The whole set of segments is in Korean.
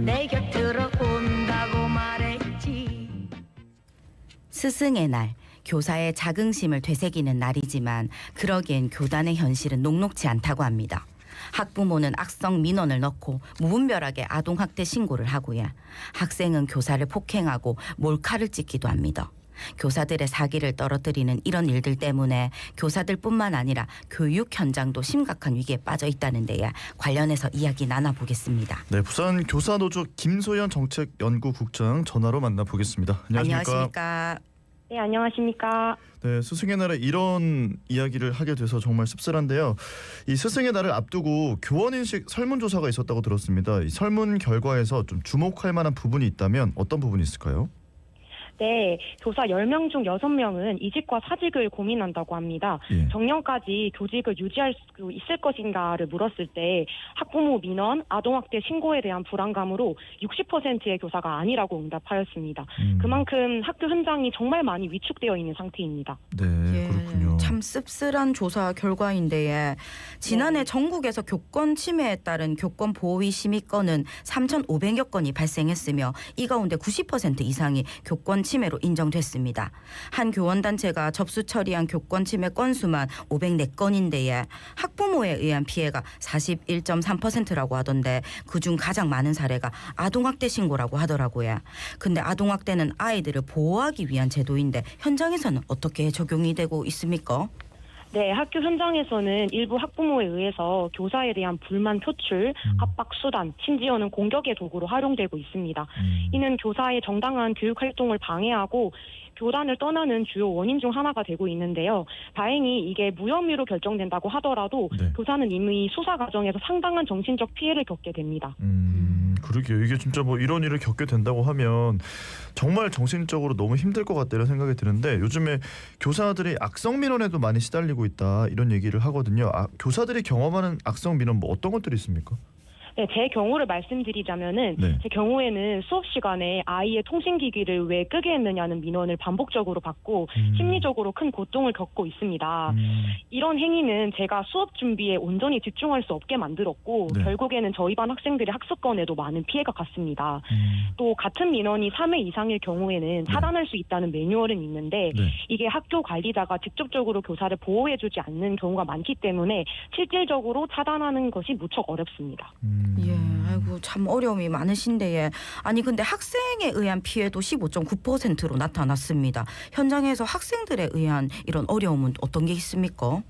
내 곁으로 온다고 말했지. 스승의 날, 교사의 자긍심을 되새기는 날이지만 그러기엔 교단의 현실은 녹록지 않다고 합니다. 학부모는 악성 민원을 넣고 무분별하게 아동학대 신고를 하고요. 학생은 교사를 폭행하고 몰카를 찍기도 합니다. 교사들의 사기를 떨어뜨리는 이런 일들 때문에 교사들뿐만 아니라 교육 현장도 심각한 위기에 빠져 있다는데요. 관련해서 이야기 나눠보겠습니다. 네, 부산 교사노조 김소연 정책연구국장 전화로 만나보겠습니다. 안녕하십니까? 네, 안녕하십니까. 네, 스승의 날에 이런 이야기를 하게 돼서 정말 씁쓸한데요. 이 스승의 날을 앞두고 교원인식 설문조사가 있었다고 들었습니다. 이 설문 결과에서 좀 주목할 만한 부분이 있다면 어떤 부분이 있을까요? 네, 교사 10명 중 6명은 이직과 사직을 고민한다고 합니다. 예. 정년까지 교직을 유지할 수 있을 것인가를 물었을 때 학부모 민원, 아동학대 신고에 대한 불안감으로 60%의 교사가 아니라고 응답하였습니다. 그만큼 학교 현장이 정말 많이 위축되어 있는 상태입니다. 네, 그렇군요. 참 씁쓸한 조사 결과인데 지난해 전국에서 교권 침해에 따른 교권 보호위 심의 건은 3,500여 건이 발생했으며 이 가운데 90% 이상이 교권 침해로 인정됐습니다. 한 교원단체가 접수 처리한 교권 침해 건수만 504건인데 학부모에 의한 피해가 41.3%라고 하던데 그중 가장 많은 사례가 아동학대 신고라고 하더라고요. 근데 아동학대는 아이들을 보호하기 위한 제도인데 현장에서는 어떻게 적용이 되고 있습니까? 네, 학교 현장에서는 일부 학부모에 의해서 교사에 대한 불만 표출, 압박 수단, 심지어는 공격의 도구로 활용되고 있습니다. 이는 교사의 정당한 교육 활동을 방해하고 교단을 떠나는 주요 원인 중 하나가 되고 있는데요. 다행히 이게 무혐의로 결정된다고 하더라도 네. 교사는 이미 수사 과정에서 상당한 정신적 피해를 겪게 됩니다. 그러게요. 이게 진짜 뭐 이런 일을 겪게 된다고 하면 정말 정신적으로 너무 힘들 것 같다는 생각이 드는데 요즘에 교사들이 악성 민원에도 많이 시달리고 있다 이런 얘기를 하거든요. 교사들이 경험하는 악성 민원 뭐 어떤 것들이 있습니까? 네, 제 경우를 말씀드리자면은 네. 제 경우에는 수업 시간에 아이의 통신기기를 왜 끄게 했느냐는 민원을 반복적으로 받고 심리적으로 큰 고통을 겪고 있습니다. 이런 행위는 제가 수업 준비에 온전히 집중할 수 없게 만들었고 네. 결국에는 저희 반 학생들의 학습권에도 많은 피해가 갔습니다. 또 같은 민원이 3회 이상일 경우에는 차단할 수 있다는 매뉴얼은 있는데 네. 이게 학교 관리자가 직접적으로 교사를 보호해주지 않는 경우가 많기 때문에 실질적으로 차단하는 것이 무척 어렵습니다. 예, 아이고 참 어려움이 많으신데 아니 근데 학생에 의한 피해도 15.9%로 나타났습니다. 현장에서 학생들에 의한 이런 어려움은 어떤 게 있습니까?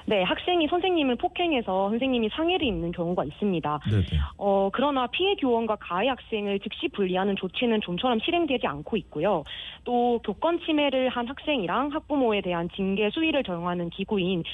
네, 학생이 선생님을 폭행해서 선생님이 상해를 입는 경우가 있습니다. 네네. 그러나 피해 교원과 가해 학생을 즉시 분리하는 조치는 좀처럼 실행되지 않고 있고요. 또 교권 침해를 한 학생이랑 학부모에 대한 징계 수위를 정하는 기구인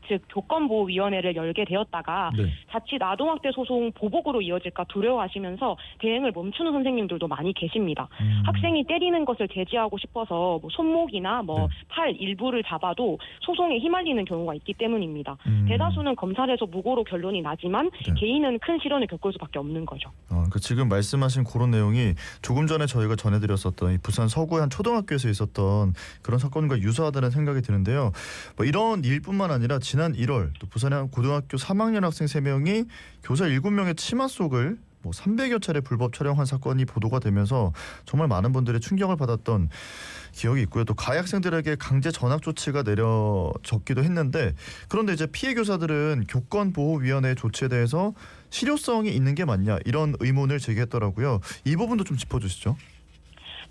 즉 교권보호위원회를 열게 되었다가 네. 자칫 아동학대 소송 보복으로 이어질까 두려워하시면서 대응을 멈추는 선생님들도 많이 계십니다. 학생이 때리는 것을 제지하고 싶어서 뭐 손목이나 네. 팔 일부를 잡아도 소송에 휘말리는 경우가 있기 때문입니다. 대다수는 검찰에서 무고로 결론이 나지만 네. 개인은 큰 시련을 겪을 수밖에 없는 거죠. 그러니까 지금 말씀하신 그런 내용이 조금 전에 저희가 전해드렸었던 이 부산 서구의 한 초등학교에서 있었던 그런 사건과 유사하다는 생각이 드는데요. 뭐 이런 일뿐만 아니라 지난 1월 또 부산의 한 고등학교 3학년 학생 3명이 교사 7명의 치마 속을 300여 차례 불법 촬영한 사건이 보도가 되면서 정말 많은 분들의 충격을 받았던 기억이 있고요. 또 가해 학생들에게 강제 전학 조치가 내려졌기도 했는데 그런데 이제 피해 교사들은 교권보호위원회 조치에 대해서 실효성이 있는 게 맞냐 이런 의문을 제기했더라고요. 이 부분도 좀 짚어주시죠.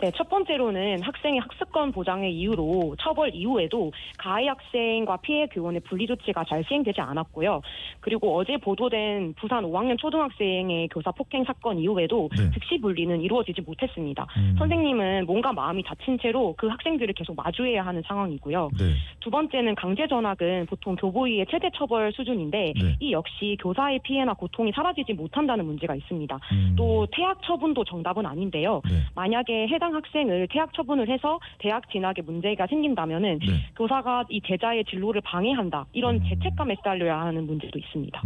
네, 첫 번째로는 학생의 학습권 보장의 이유로 처벌 이후에도 가해 학생과 피해 교원의 분리 조치가 잘 시행되지 않았고요. 그리고 어제 보도된 부산 5학년 초등학생의 교사 폭행 사건 이후에도 네. 즉시 분리는 이루어지지 못했습니다. 선생님은 몸과 마음이 다친 채로 그 학생들을 계속 마주해야 하는 상황이고요. 네. 두 번째는 강제 전학은 보통 교보위의 최대 처벌 수준인데 네. 이 역시 교사의 피해나 고통이 사라지지 못한다는 문제가 있습니다. 또 퇴학 처분도 정답은 아닌데요. 네. 만약에 해당 학생을 퇴학 처분을 해서 대학 진학에 문제가 생긴다면은 네. 교사가 이 제자의 진로를 방해한다 이런 죄책감에 시달려야 하는 문제도 있습니다.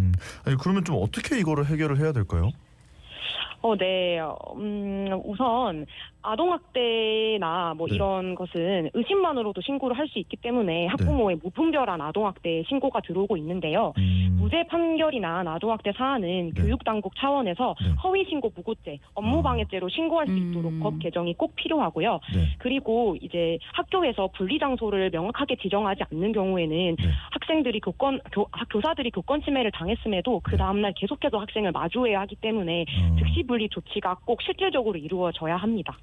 아니 그러면 좀 어떻게 이거를 해결을 해야 될까요? 네. 우선 아동학대나 네. 이런 것은 의심만으로도 신고를 할 수 있기 때문에 학부모의 무분별한 아동학대 신고가 들어오고 있는데요. 무죄 판결이 난 아동학대 사안은 네. 교육당국 차원에서 네. 허위신고 무고죄, 업무방해죄로 신고할 수 있도록 법 개정이 꼭 필요하고요. 네. 그리고 이제 학교에서 분리 장소를 명확하게 지정하지 않는 경우에는 네. 학생들이 교사들이 교권 침해를 당했음에도 그 다음날 계속해서 학생을 마주해야 하기 때문에 즉시 분리 조치가 꼭 실질적으로 이루어져야 합니다.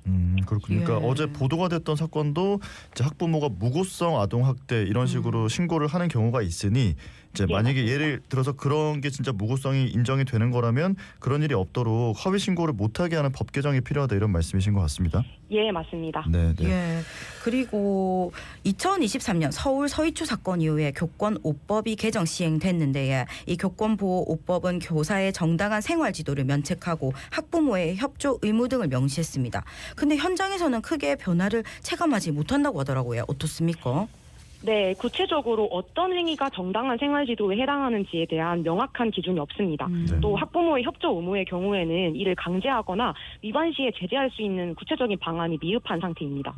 그렇군요. 예. 그러니까 어제 보도가 됐던 사건도 이제 학부모가 무고성 아동학대 이런 식으로 신고를 하는 경우가 있으니 이제 네, 만약에 맞습니다. 예를 들어서 그런 게 진짜 무고성이 인정이 되는 거라면 그런 일이 없도록 허위 신고를 못하게 하는 법 개정이 필요하다 이런 말씀이신 것 같습니다. 예, 맞습니다. 네, 네. 예. 그리고 2023년 서울 서희초 사건 이후에 교권 5법이 개정 시행됐는데 이 교권 보호 5법은 교사의 정당한 생활 지도를 면책하고 학부모의 협조 의무 등을 명시했습니다. 근데 현장에서는 크게 변화를 체감하지 못한다고 하더라고요. 어떻습니까? 네, 구체적으로 어떤 행위가 정당한 생활 지도에 해당하는지에 대한 명확한 기준이 없습니다. 네. 또 학부모의 협조 의무의 경우에는 이를 강제하거나 위반 시에 제재할 수 있는 구체적인 방안이 미흡한 상태입니다.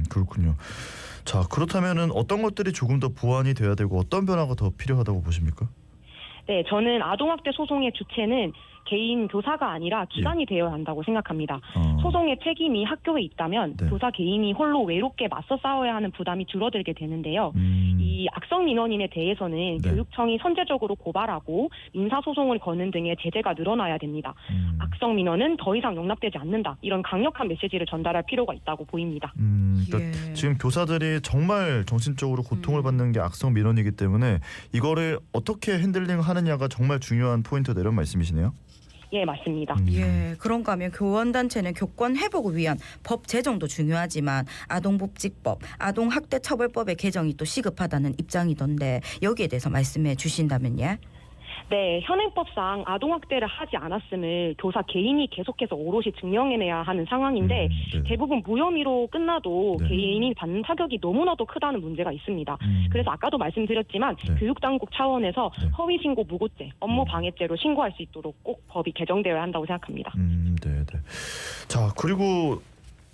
그렇군요. 자, 그렇다면은 어떤 것들이 조금 더 보완이 돼야 되고 어떤 변화가 더 필요하다고 보십니까? 네, 저는 아동학대 소송의 주체는 개인 교사가 아니라 기관이 되어야 한다고 생각합니다. 소송의 책임이 학교에 있다면 네. 교사 개인이 홀로 외롭게 맞서 싸워야 하는 부담이 줄어들게 되는데요. 이 악성 민원인에 대해서는 네. 교육청이 선제적으로 고발하고 민사소송을 거는 등의 제재가 늘어나야 됩니다. 악성 민원은 더 이상 용납되지 않는다. 이런 강력한 메시지를 전달할 필요가 있다고 보입니다. 그러니까 예. 지금 교사들이 정말 정신적으로 고통을 받는 게 악성 민원이기 때문에 이거를 어떻게 핸들링하느냐가 정말 중요한 포인트다 이런 말씀이시네요. 예, 맞습니다. 예, 그런가 하면 교원단체는 교권 회복을 위한 법 제정도 중요하지만 아동복지법, 아동학대처벌법의 개정이 또 시급하다는 입장이던데 여기에 대해서 말씀해 주신다면요. 네, 현행법상 아동학대를 하지 않았음을 교사 개인이 계속해서 오롯이 증명해내야 하는 상황인데 네. 대부분 무혐의로 끝나도 네. 개인이 받는 타격이 너무나도 크다는 문제가 있습니다. 그래서 아까도 말씀드렸지만 네. 교육당국 차원에서 네. 허위신고 무고죄, 업무방해죄로 신고할 수 있도록 꼭 법이 개정되어야 한다고 생각합니다. 네, 네. 자, 그리고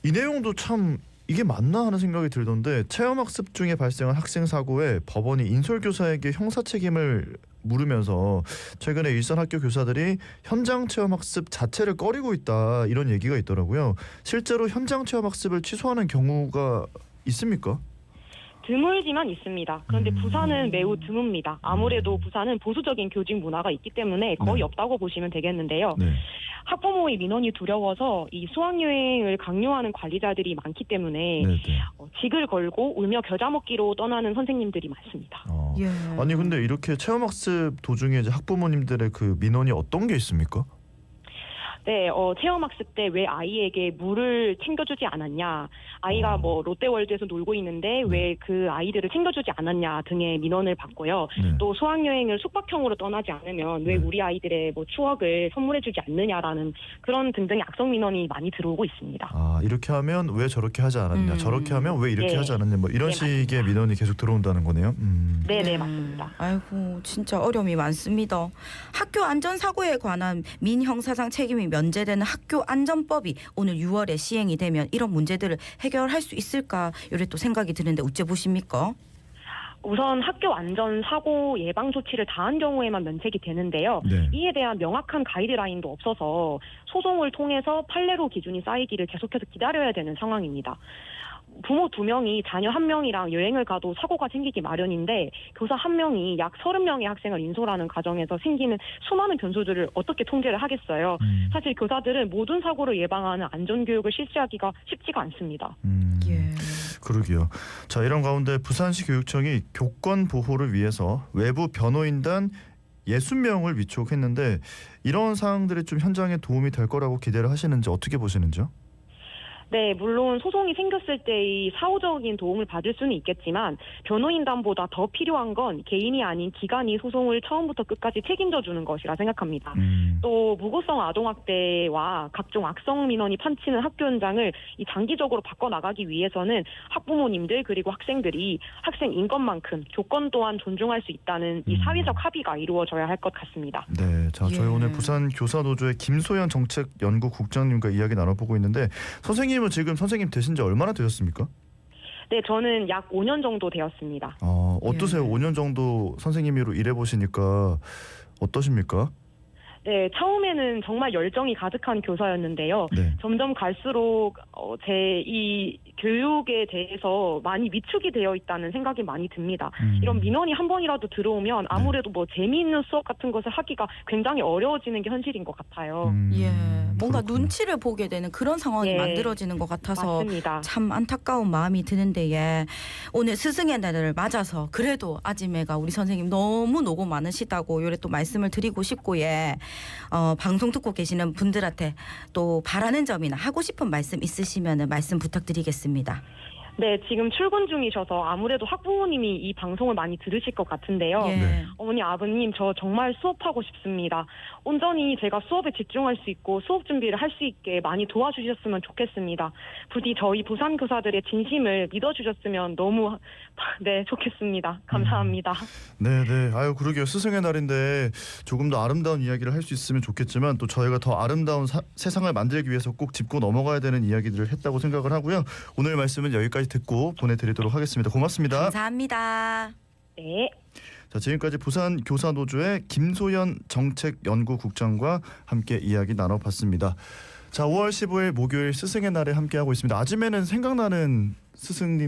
이 내용도 참 이게 맞나 하는 생각이 들던데 체험학습 중에 발생한 학생 사고에 법원이 인솔교사에게 형사 책임을 물으면서 최근에 일선 학교 교사들이 현장 체험학습 자체를 꺼리고 있다 이런 얘기가 있더라고요. 실제로 현장 체험학습을 취소하는 경우가 있습니까? 드물지만 있습니다. 그런데 부산은 매우 드뭅니다. 아무래도 부산은 보수적인 교직 문화가 있기 때문에 거의 네. 없다고 보시면 되겠는데요. 네. 학부모의 민원이 두려워서 이 수학여행을 강요하는 관리자들이 많기 때문에 네, 네. 직을 걸고 울며 겨자 먹기로 떠나는 선생님들이 많습니다. 예. 아니 근데 이렇게 체험학습 도중에 이제 학부모님들의 그 민원이 어떤 게 있습니까? 네, 체험학습 때 왜 아이에게 물을 챙겨주지 않았냐, 아이가 뭐 롯데월드에서 놀고 있는데 왜 그 아이들을 챙겨주지 않았냐 등의 민원을 받고요. 네. 또 수학여행을 숙박형으로 떠나지 않으면 왜 네. 우리 아이들의 뭐 추억을 선물해주지 않느냐라는 그런 등등의 악성 민원이 많이 들어오고 있습니다. 아, 이렇게 하면 왜 저렇게 하지 않았냐, 저렇게 하면 왜 이렇게 네. 하지 않았냐, 뭐 이런 네, 식의 맞습니다. 민원이 계속 들어온다는 거네요. 네네, 맞습니다. 아이고 진짜 어려움이 많습니다. 학교 안전사고에 관한 민형사상 책임이 면제되는 학교안전법이 오늘 6월에 시행이 되면 이런 문제들을 해결할 수 있을까 요래 또 생각이 드는데 어째 보십니까? 우선 학교 안전 사고 예방 조치를 다한 경우에만 면책이 되는데요. 네. 이에 대한 명확한 가이드라인도 없어서 소송을 통해서 판례로 기준이 쌓이기를 계속해서 기다려야 되는 상황입니다. 부모 2명이 자녀 1명이랑 여행을 가도 사고가 생기기 마련인데 교사 1명이 약 30명의 학생을 인솔하는 과정에서 생기는 수많은 변수들을 어떻게 통제를 하겠어요. 사실 교사들은 모든 사고를 예방하는 안전교육을 실시하기가 쉽지가 않습니다. 예. 그러게요. 자, 이런 가운데 부산시 교육청이 교권 보호를 위해서 외부 변호인단 60명을 위촉했는데 이런 사항들이 좀 현장에 도움이 될 거라고 기대를 하시는지 어떻게 보시는지요? 네, 물론 소송이 생겼을 때의 사후적인 도움을 받을 수는 있겠지만 변호인단보다 더 필요한 건 개인이 아닌 기관이 소송을 처음부터 끝까지 책임져 주는 것이라 생각합니다. 또 무고성 아동학대와 각종 악성 민원이 판치는 학교 현장을 이 장기적으로 바꿔나가기 위해서는 학부모님들 그리고 학생들이 학생 인권만큼 교권 또한 존중할 수 있다는 이 사회적 합의가 이루어져야 할 것 같습니다. 네, 자, 저희 예. 오늘 부산 교사노조의 김소연 정책연구국장님과 이야기 나눠보고 있는데 선생님은 지금 선생님 되신 지 얼마나 되셨습니까? 네, 저는 약 5년 정도 되었습니다. 어떠세요? 예. 5년 정도 선생님으로 일해 보시니까 어떠십니까? 네, 처음에는 정말 열정이 가득한 교사였는데요. 네. 점점 갈수록 제 이 교육에 대해서 많이 위축이 되어 있다는 생각이 많이 듭니다. 이런 민원이 한 번이라도 들어오면 아무래도 뭐 재미있는 수업 같은 것을 하기가 굉장히 어려워지는 게 현실인 것 같아요. 예, 뭔가 그렇군요. 눈치를 보게 되는 그런 상황이 예. 만들어지는 것 같아서 맞습니다. 참 안타까운 마음이 드는데 예. 오늘 스승의 날을 맞아서 그래도 아지매가 우리 선생님 너무 노고 많으시다고 요래 또 말씀을 드리고 싶고 예. 방송 듣고 계시는 분들한테 또 바라는 점이나 하고 싶은 말씀 있으시면 말씀 부탁드리겠습니다. 네, 지금 출근 중이셔서 아무래도 학부모님이 이 방송을 많이 들으실 것 같은데요. 예. 네. 어머니, 아버님, 저 정말 수업하고 싶습니다. 온전히 제가 수업에 집중할 수 있고 수업 준비를 할 수 있게 많이 도와주셨으면 좋겠습니다. 부디 저희 부산 교사들의 진심을 믿어주셨으면 너무 네, 좋겠습니다. 감사합니다. 네네. 아유 그러게요. 스승의 날인데 조금 더 아름다운 이야기를 할 수 있으면 좋겠지만 또 저희가 더 아름다운 세상을 만들기 위해서 꼭 짚고 넘어가야 되는 이야기들을 했다고 생각을 하고요. 오늘 말씀은 여기까지 듣고 보내드리도록 하겠습니다. 고맙습니다. 감사합니다. 네. 자, 지금까지 부산 교사노조의 김소연 정책연구국장과 함께 이야기 나눠봤습니다. 자, 5월 15일 목요일 스승의 날에 함께하고 있습니다. 아침에는 생각나는 스승님